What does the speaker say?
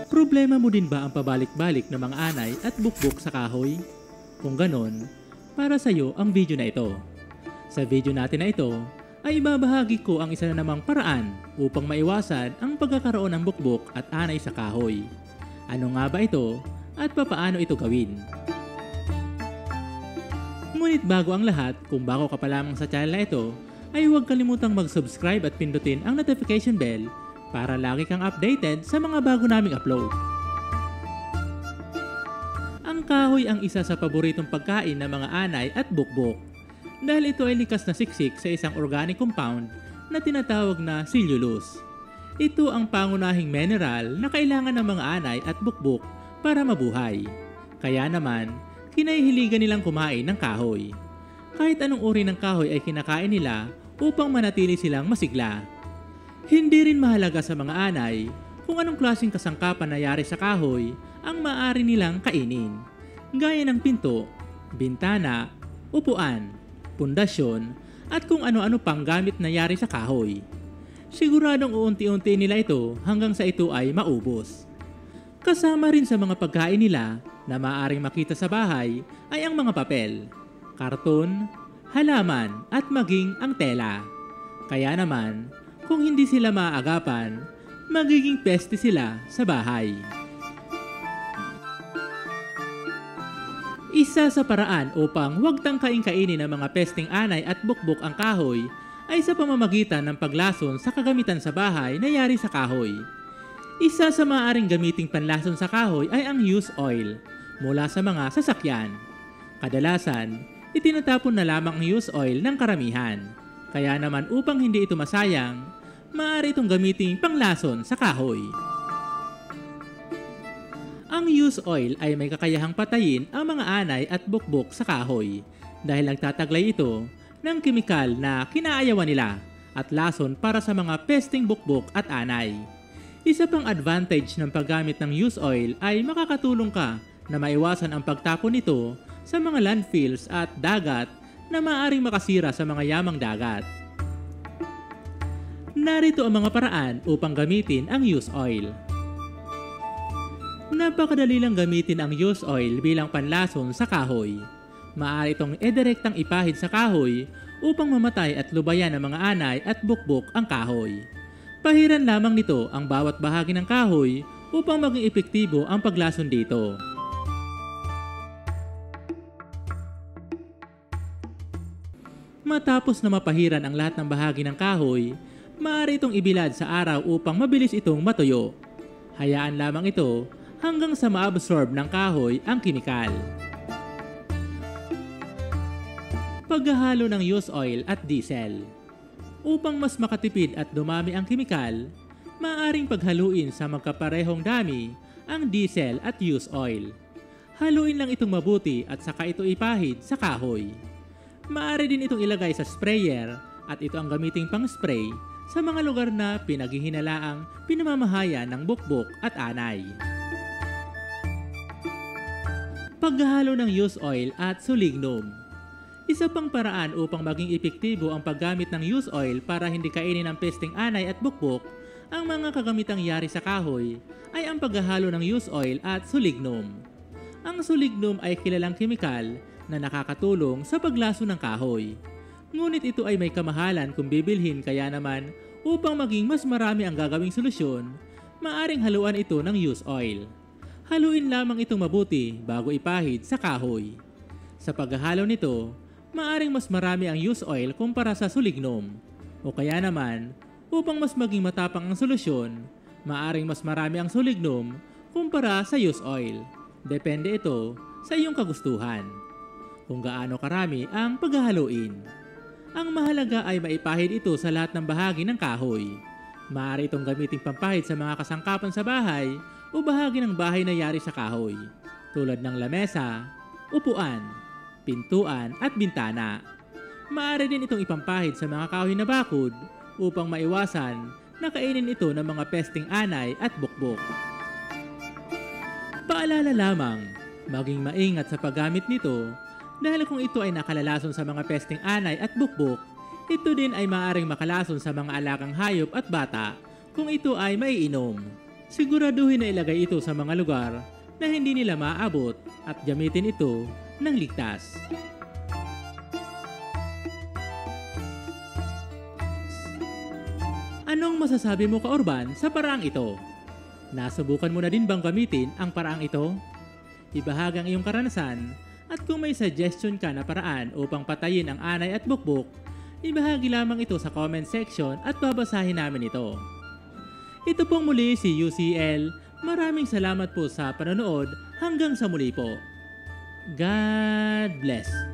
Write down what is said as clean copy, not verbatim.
Problema mo din ba ang pabalik-balik ng mga anay at bukbok sa kahoy? Kung ganon, para sa iyo ang video na ito. Sa video natin na ito, ay ibabahagi ko ang isa na namang paraan upang maiwasan ang pagkakaroon ng bukbok at anay sa kahoy. Ano nga ba ito at papaano ito gawin? Ngunit bago ang lahat, kung bago ka pa lamang sa channel na ito, ay huwag kalimutang mag-subscribe at pindutin ang notification bell para lagi kang updated sa mga bago naming upload. Ang kahoy ang isa sa paboritong pagkain ng mga anay at bukbok dahil ito ay likas na siksik sa isang organic compound na tinatawag na cellulose. Ito ang pangunahing mineral na kailangan ng mga anay at bukbok para mabuhay. Kaya naman, kinahihiligan nilang kumain ng kahoy. Kahit anong uri ng kahoy ay kinakain nila upang manatili silang masigla. Hindi rin mahalaga sa mga anay kung anong klaseng kasangkapan na yari sa kahoy ang maaari nilang kainin, gaya ng pinto, bintana, upuan, pundasyon, at kung ano-ano pang gamit na yari sa kahoy. Siguradong uunti-unti nila ito hanggang sa ito ay maubos. Kasama rin sa mga pagkain nila na maaaring makita sa bahay ay ang mga papel, karton, halaman at maging ang tela. Kaya naman, kung hindi sila maaagapan, magiging peste sila sa bahay. Isa sa paraan upang huwag tangkaing kainin ng mga pesteng anay at bukbok ang kahoy ay sa pamamagitan ng paglason sa kagamitan sa bahay na yari sa kahoy. Isa sa maaaring gamiting panlason sa kahoy ay ang used oil mula sa mga sasakyan. Kadalasan, itinatapon na lamang ang used oil ng karamihan. Kaya naman upang hindi ito masayang, maaari itong gamiting panglason sa kahoy. Ang used oil ay may kakayahang patayin ang mga anay at bukbok sa kahoy dahil nagtataglay ito ng kemikal na kinaayawan nila at lason para sa mga pesteng bukbok at anay. Isa pang advantage ng paggamit ng used oil ay makakatulong ka na maiwasan ang pagtapon nito sa mga landfills at dagat na maaaring makasira sa mga yamang dagat. Narito ang mga paraan upang gamitin ang used oil. Napakadali lang gamitin ang used oil bilang panlason sa kahoy. Maaari itong direktang ipahid sa kahoy upang mamatay at lubayan ng mga anay at bukbok ang kahoy. Pahiran lamang nito ang bawat bahagi ng kahoy upang maging epektibo ang paglason dito. Matapos na mapahiran ang lahat ng bahagi ng kahoy, maaari itong ibilad sa araw upang mabilis itong matuyo. Hayaan lamang ito hanggang sa ma-absorb ng kahoy ang kemikal. Paghahalo ng used oil at diesel. Upang mas makatipid at dumami ang kemikal, maaaring paghaluin sa magkaparehong dami ang diesel at used oil. Haluin lang itong mabuti at saka ito ipahid sa kahoy. Maaari din itong ilagay sa sprayer at ito ang gamiting pang-spray sa mga lugar na pinaghihinalaang pinamamahayan ng bukbok at anay. Paghahalo ng used oil at sulignum. Isa pang paraan upang maging epektibo ang paggamit ng used oil para hindi kainin ng pesteng anay at bukbok ang mga kagamitang yari sa kahoy ay ang paghahalo ng used oil at sulignum. Ang sulignum ay kilalang kemikal na nakakatulong sa paglaso ng kahoy. Ngunit ito ay may kamahalan kung bibilhin, kaya naman upang maging mas marami ang gagawing solusyon, maaring haluan ito ng used oil. Haluin lamang itong mabuti bago ipahid sa kahoy. Sa paghahalo nito, maaring mas marami ang used oil kumpara sa sulignum. O kaya naman, upang mas maging matapang ang solusyon, maaring mas marami ang sulignum kumpara sa used oil. Depende ito sa iyong kagustuhan kung gaano karami ang paghahaluin. Ang mahalaga ay maipahid ito sa lahat ng bahagi ng kahoy. Maaari itong gamiting pampahid sa mga kasangkapan sa bahay o bahagi ng bahay na yari sa kahoy, tulad ng lamesa, upuan, pintuan at bintana. Maaari din itong ipampahid sa mga kahoy na bakod upang maiwasan na kainin ito ng mga pesteng anay at bukbok. Paalala lamang, maging maingat sa paggamit nito dahil kung ito ay nakalalason sa mga pesteng anay at bukbok, ito din ay maaaring makalason sa mga alakang hayop at bata kung ito ay maiinom. Siguraduhin na ilagay ito sa mga lugar na hindi nila maaabot at gamitin ito ng ligtas. Anong masasabi mo, Ka-Urban, sa paraang ito? Nasubukan mo na din bang gamitin ang paraang ito? Ibahagi ang iyong karanasan at kung may suggestion ka na paraan upang patayin ang anay at bukbok, ibahagi lamang ito sa comment section at babasahin namin ito. Ito pong muli si UCL. Maraming salamat po sa panonood. Hanggang sa muli po. God bless.